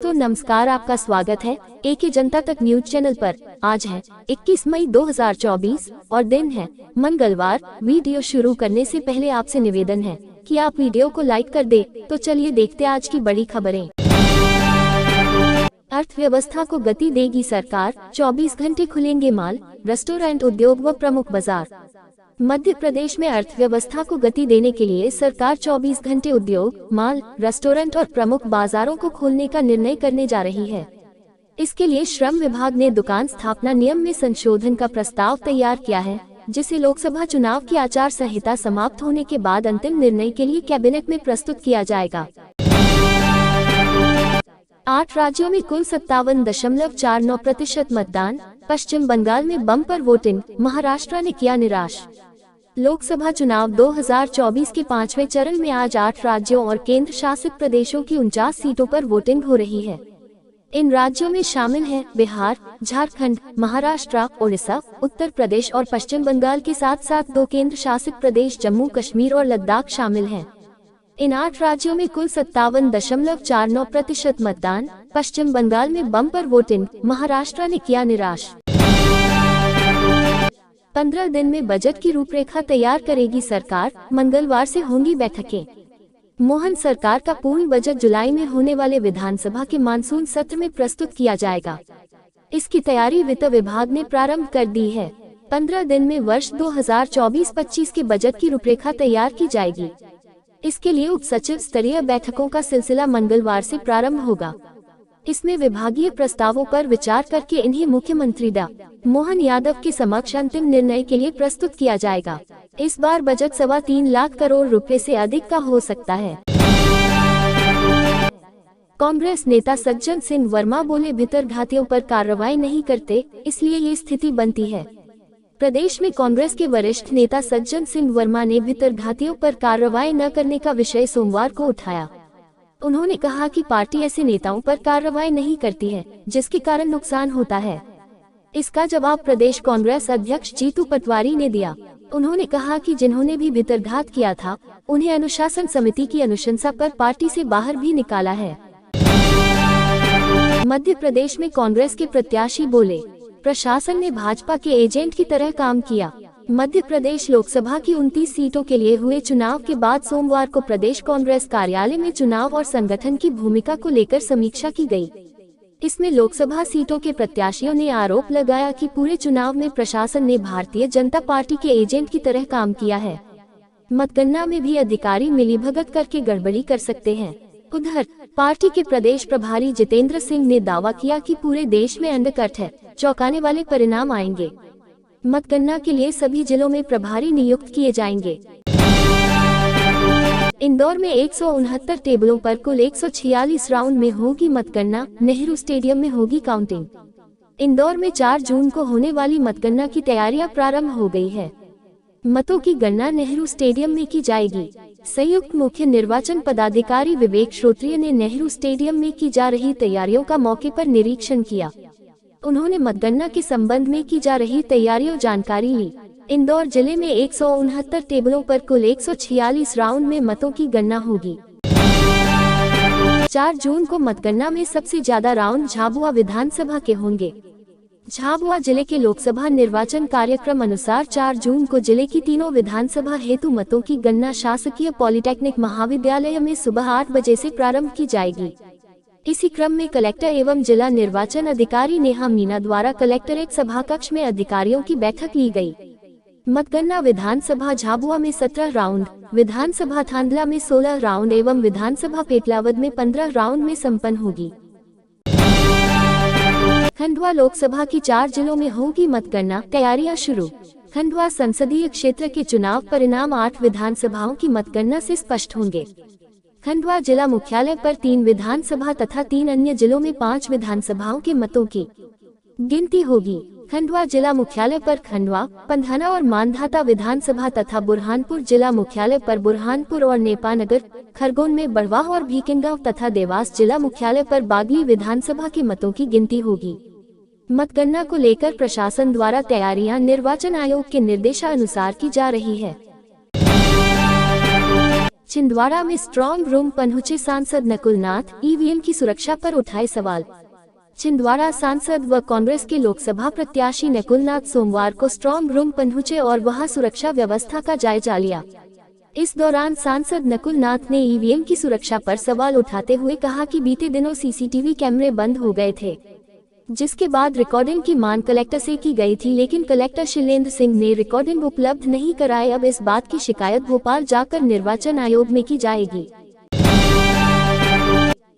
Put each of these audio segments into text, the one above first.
दोस्तों नमस्कार, आपका स्वागत है एके जनता तक न्यूज चैनल पर। आज है 21 मई 2024 और दिन है मंगलवार। वीडियो शुरू करने से पहले आपसे निवेदन है कि आप वीडियो को लाइक कर दे। तो चलिए देखते हैं आज की बड़ी खबरें। अर्थव्यवस्था को गति देगी सरकार, 24 घंटे खुलेंगे माल, रेस्टोरेंट उद्योग व प्रमुख बाजार। मध्य प्रदेश में अर्थव्यवस्था को गति देने के लिए सरकार 24 घंटे उद्योग, माल, रेस्टोरेंट और प्रमुख बाजारों को खोलने का निर्णय करने जा रही है। इसके लिए श्रम विभाग ने दुकान स्थापना नियम में संशोधन का प्रस्ताव तैयार किया है, जिसे लोकसभा चुनाव की आचार संहिता समाप्त होने के बाद अंतिम निर्णय के लिए कैबिनेट में प्रस्तुत किया जाएगा। 8 राज्यों में कुल 57.49% मतदान। पश्चिम बंगाल में बम्पर वोटिंग, महाराष्ट्र ने किया निराश। लोकसभा चुनाव 2024 के 5वें चरण में आज 8 राज्यों और केंद्र शासित प्रदेशों की 49 सीटों पर वोटिंग हो रही है। इन राज्यों में शामिल हैं बिहार, झारखंड, महाराष्ट्र, ओडिशा, उत्तर प्रदेश और पश्चिम बंगाल के साथ साथ 2 केंद्र शासित प्रदेश जम्मू कश्मीर और लद्दाख शामिल हैं। इन 8 राज्यों में कुल 57.49% मतदान। पश्चिम बंगाल में बम्पर वोटिंग, महाराष्ट्र ने किया निराश। 15 दिन में बजट की रूपरेखा तैयार करेगी सरकार, मंगलवार से होंगी बैठकें। मोहन सरकार का पूर्ण बजट जुलाई में होने वाले विधानसभा के मानसून सत्र में प्रस्तुत किया जाएगा। इसकी तैयारी वित्त विभाग ने प्रारंभ कर दी है। 15 दिन में वर्ष 2024-25 के बजट की रूपरेखा तैयार की जाएगी। इसके लिए उप सचिव स्तरीय बैठकों का सिलसिला मंगलवार से प्रारंभ होगा। इसमें विभागीय प्रस्तावों पर विचार करके इन्हें मुख्यमंत्री डॉ. मोहन यादव के समक्ष अंतिम निर्णय के लिए प्रस्तुत किया जाएगा। इस बार बजट 3.25 लाख करोड़ रुपए से अधिक का हो सकता है। कांग्रेस नेता सज्जन सिंह वर्मा बोले, भितरघातियों पर कार्रवाई नहीं करते, इसलिए ये स्थिति बनती है। प्रदेश में कांग्रेस के वरिष्ठ नेता सज्जन सिंह वर्मा ने भितरघातियों पर कार्रवाई न करने का विषय सोमवार को उठाया। उन्होंने कहा कि पार्टी ऐसे नेताओं पर कार्रवाई नहीं करती है जिसके कारण नुकसान होता है। इसका जवाब प्रदेश कांग्रेस अध्यक्ष जीतू पटवारी ने दिया। उन्होंने कहा कि जिन्होंने भी भितरघात किया था, उन्हें अनुशासन समिति की अनुशंसा पर पार्टी से बाहर भी निकाला है। मध्य प्रदेश में कांग्रेस के प्रत्याशी बोले, प्रशासन ने भाजपा के एजेंट की तरह काम किया। मध्य प्रदेश लोकसभा की 29 सीटों के लिए हुए चुनाव के बाद सोमवार को प्रदेश कांग्रेस कार्यालय में चुनाव और संगठन की भूमिका को लेकर समीक्षा की गई। इसमें लोकसभा सीटों के प्रत्याशियों ने आरोप लगाया कि पूरे चुनाव में प्रशासन ने भारतीय जनता पार्टी के एजेंट की तरह काम किया है। मतगणना में भी अधिकारी मिलीभगत करके गड़बड़ी कर सकते हैं। उधर पार्टी के प्रदेश प्रभारी जितेंद्र सिंह ने दावा किया कि पूरे देश में अंडरकट है, चौंकाने वाले परिणाम आएंगे। मतगणना के लिए सभी जिलों में प्रभारी नियुक्त किए जाएंगे। इंदौर में 169 टेबलों पर कुल 146 राउंड में होगी मतगणना, नेहरू स्टेडियम में होगी काउंटिंग। इंदौर में 4 जून को होने वाली मतगणना की तैयारियां प्रारंभ हो गई है। मतों की गणना नेहरू स्टेडियम में की जाएगी। संयुक्त मुख्य निर्वाचन पदाधिकारी विवेक श्रोत्रिय ने नेहरू स्टेडियम में की जा रही तैयारियों का मौके पर निरीक्षण किया। उन्होंने मतगणना के संबंध में की जा रही तैयारियों जानकारी ली। इंदौर जिले में 169 टेबलों पर कुल 146 राउंड में मतों की गणना होगी। 4 जून को मतगणना में सबसे ज्यादा राउंड झाबुआ विधानसभा के होंगे। झाबुआ जिले के लोकसभा निर्वाचन कार्यक्रम अनुसार 4 जून को जिले की तीनों विधानसभा हेतु मतों की गणना शासकीय पॉलिटेक्निक महाविद्यालय में सुबह 8 बजे से प्रारंभ की जाएगी। इसी क्रम में कलेक्टर एवं जिला निर्वाचन अधिकारी नेहा मीना द्वारा कलेक्टरेट सभाकक्ष में अधिकारियों की बैठक ली गई। मतगणना विधानसभा झाबुआ में 17 राउंड, विधानसभा थांदला में 16 राउंड एवं विधानसभा पेटलावद में 15 राउंड में संपन्न होगी। खंडवा लोकसभा की 4 जिलों में होगी मतगणना, तैयारियां शुरू। खंडवा संसदीय क्षेत्र के चुनाव परिणाम 8 विधानसभाओं की मतगणना से स्पष्ट होंगे। खंडवा जिला मुख्यालय पर 3 विधानसभा तथा 3 अन्य जिलों में 5 विधानसभाओं के मतों की गिनती होगी। खंडवा जिला मुख्यालय पर खंडवा, पंधाना और मानधाता विधानसभा तथा बुरहानपुर जिला मुख्यालय पर बुरहानपुर और नेपानगर, खरगोन में बड़वा और भीकिनगांव तथा देवास जिला मुख्यालय पर बागली विधानसभा के मतों की गिनती होगी। मतगणना को लेकर प्रशासन द्वारा तैयारियां निर्वाचन आयोग के निर्देशानुसार की जा रही है। छिंदवाड़ा में स्ट्रॉन्ग रूम पहुंचे सांसद नकुल नाथ, ईवीएम की सुरक्षा पर उठाए सवाल। छिंदवाड़ा सांसद व कांग्रेस के लोकसभा प्रत्याशी नकुल नाथ सोमवार को स्ट्रॉन्ग रूम पहुंचे और वहां सुरक्षा व्यवस्था का जायजा लिया। इस दौरान सांसद नकुल नाथ ने ईवीएम की सुरक्षा पर सवाल उठाते हुए कहा कि बीते दिनों सीसीटीवी कैमरे बंद हो गए थे, जिसके बाद रिकॉर्डिंग की मांग कलेक्टर से की गई थी, लेकिन कलेक्टर शैलेंद्र सिंह ने रिकॉर्डिंग उपलब्ध नहीं कराए। अब इस बात की शिकायत भोपाल जाकर निर्वाचन आयोग में की जाएगी।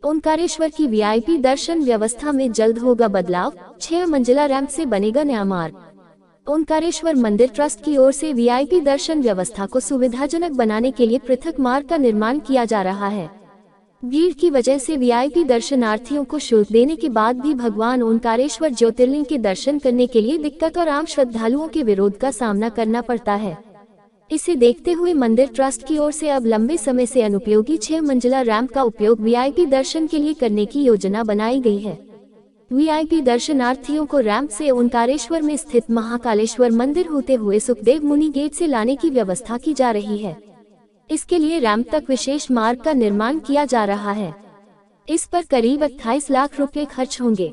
ओंकारेश्वर की वीआईपी दर्शन व्यवस्था में जल्द होगा बदलाव, 6 मंजिला रैंप से बनेगा नया मार्ग। ओंकारेश्वर मंदिर ट्रस्ट की ओर से वीआईपी दर्शन व्यवस्था को सुविधाजनक बनाने के लिए पृथक मार्ग का निर्माण किया जा रहा है। भीड़ की वजह से वीआईपी दर्शनार्थियों को शुल्क देने के बाद भी भगवान ओंकारेश्वर ज्योतिर्लिंग के दर्शन करने के लिए दिक्कत और आम श्रद्धालुओं के विरोध का सामना करना पड़ता है। इसे देखते हुए मंदिर ट्रस्ट की ओर से अब लंबे समय से अनुपयोगी 6 मंजिला रैंप का उपयोग वीआईपी दर्शन के लिए करने की योजना बनाई गई है। वीआईपी दर्शनार्थियों को रैंप से ओंकारेश्वर में स्थित महाकालेश्वर मंदिर होते हुए सुखदेव मुनि गेट से लाने की व्यवस्था की जा रही है। इसके लिए रैंप तक विशेष मार्ग का निर्माण किया जा रहा है। इस पर करीब 28 लाख रुपए खर्च होंगे।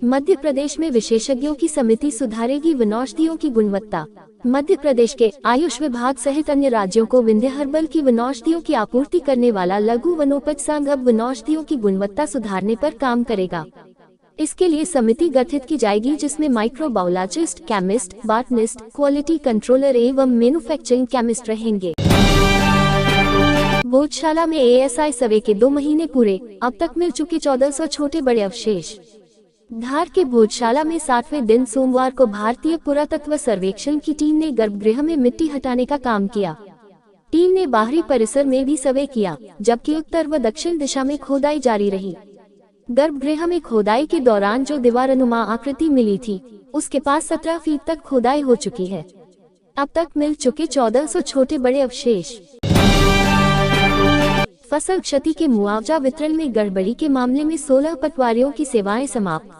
मध्य प्रदेश में विशेषज्ञों की समिति सुधारेगी वनौषधियों की गुणवत्ता। मध्य प्रदेश के आयुष विभाग सहित अन्य राज्यों को विंध्य हर्बल की वनौषधियों की आपूर्ति करने वाला लघु वनोपज संघ अब वनौषधियों की गुणवत्ता सुधारने पर काम करेगा। इसके लिए समिति गठित की जाएगी, जिसमें microbiologist, chemist, botanist, quality controller एवं मैन्युफैक्चरिंग केमिस्ट रहेंगे। भोजशाला में एएसआई सर्वे के 2 महीने पूरे, अब तक मिल चुके 1400 छोटे बड़े अवशेष। धार के भोजशाला में 60वें दिन सोमवार को भारतीय पुरातत्व सर्वेक्षण की टीम ने गर्भगृह में मिट्टी हटाने का काम किया। टीम ने बाहरी परिसर में भी सर्वे किया, जबकि उत्तर व दक्षिण दिशा में खोदाई जारी रही। गर्भगृह में खोदाई के दौरान जो दीवारनुमा आकृति मिली थी, उसके पास 17 फीट तक खोदाई हो चुकी है। अब तक मिल चुके 1400 छोटे बड़े अवशेष। फसल क्षति के मुआवजा वितरण में गड़बड़ी के मामले में 16 पटवारियों की सेवाएं समाप्त।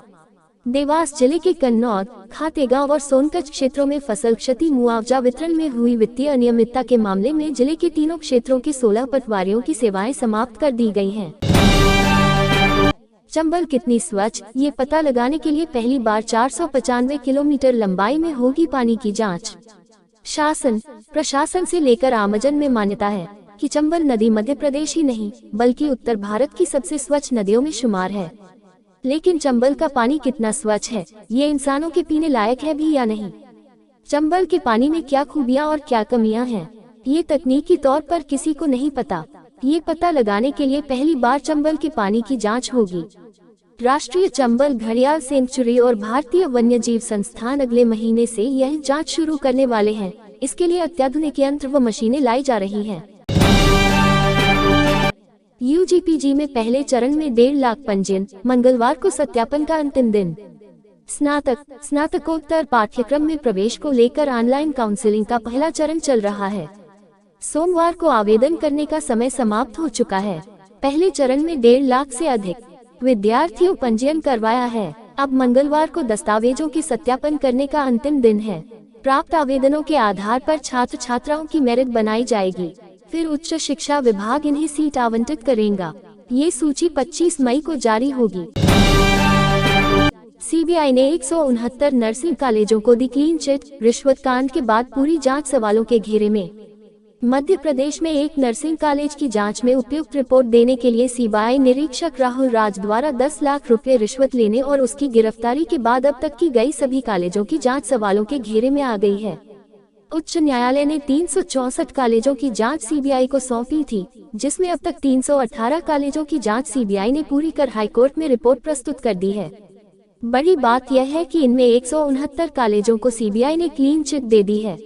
देवास जिले के कन्नौद, खातेगांव और सोनकच्छ क्षेत्रों में फसल क्षति मुआवजा वितरण में हुई वित्तीय अनियमितता के मामले में जिले के तीनों क्षेत्रों के 16 पटवारियों की सेवाएं समाप्त कर दी गई हैं। चंबल कितनी स्वच्छ, ये पता लगाने के लिए पहली बार 495 किलोमीटर लंबाई में होगी पानी की जांच। शासन प्रशासन से लेकर आमजन में मान्यता है कि चंबल नदी मध्य प्रदेश ही नहीं बल्कि उत्तर भारत की सबसे स्वच्छ नदियों में शुमार है। लेकिन चंबल का पानी कितना स्वच्छ है, ये इंसानों के पीने लायक है भी या नहीं? चंबल के पानी में क्या खूबियां और क्या कमियां हैं, ये तकनीकी तौर पर किसी को नहीं पता। ये पता लगाने के लिए पहली बार चंबल के पानी की जांच होगी। राष्ट्रीय चंबल घड़ियाल सेंचुरी और भारतीय वन्यजीव संस्थान अगले महीने से यह जांच शुरू करने वाले हैं। इसके लिए अत्याधुनिक यंत्र व मशीनें लाई जा रही हैं। यूजीपीजी में पहले चरण में 1.5 लाख पंजीयन, मंगलवार को सत्यापन का अंतिम दिन। स्नातकोत्तर पाठ्यक्रम में प्रवेश को लेकर ऑनलाइन काउंसलिंग का पहला चरण चल रहा है। सोमवार को आवेदन करने का समय समाप्त हो चुका है। पहले चरण में 1.5 लाख से अधिक विद्यार्थियों पंजीयन करवाया है। अब मंगलवार को दस्तावेजों के सत्यापन करने का अंतिम दिन है। प्राप्त आवेदनों के आधार पर छात्र छात्राओं की मेरिट बनाई जाएगी, फिर उच्च शिक्षा विभाग इन्हें सीट आवंटित करेगा। ये सूची 25 मई को जारी होगी। सीबीआई ने 169 नर्सिंग कॉलेजों को दी क्लीन चिट। रिश्वत कांड के बाद पूरी जांच सवालों के घेरे में। मध्य प्रदेश में एक नर्सिंग कॉलेज की जांच में उपयुक्त रिपोर्ट देने के लिए सीबीआई निरीक्षक राहुल राज द्वारा 10 लाख रुपए रिश्वत लेने और उसकी गिरफ्तारी के बाद अब तक की गई सभी कॉलेजों की जांच सवालों के घेरे में आ गई है। उच्च न्यायालय ने 364 कॉलेजों की जांच सीबीआई को सौंपी थी, जिसमें अब तक 318 कॉलेजों की जांच सीबीआई ने पूरी कर हाईकोर्ट में रिपोर्ट प्रस्तुत कर दी है। बड़ी बात यह है कि इनमें 169 कॉलेजों को सीबीआई ने क्लीन चिट दे दी है।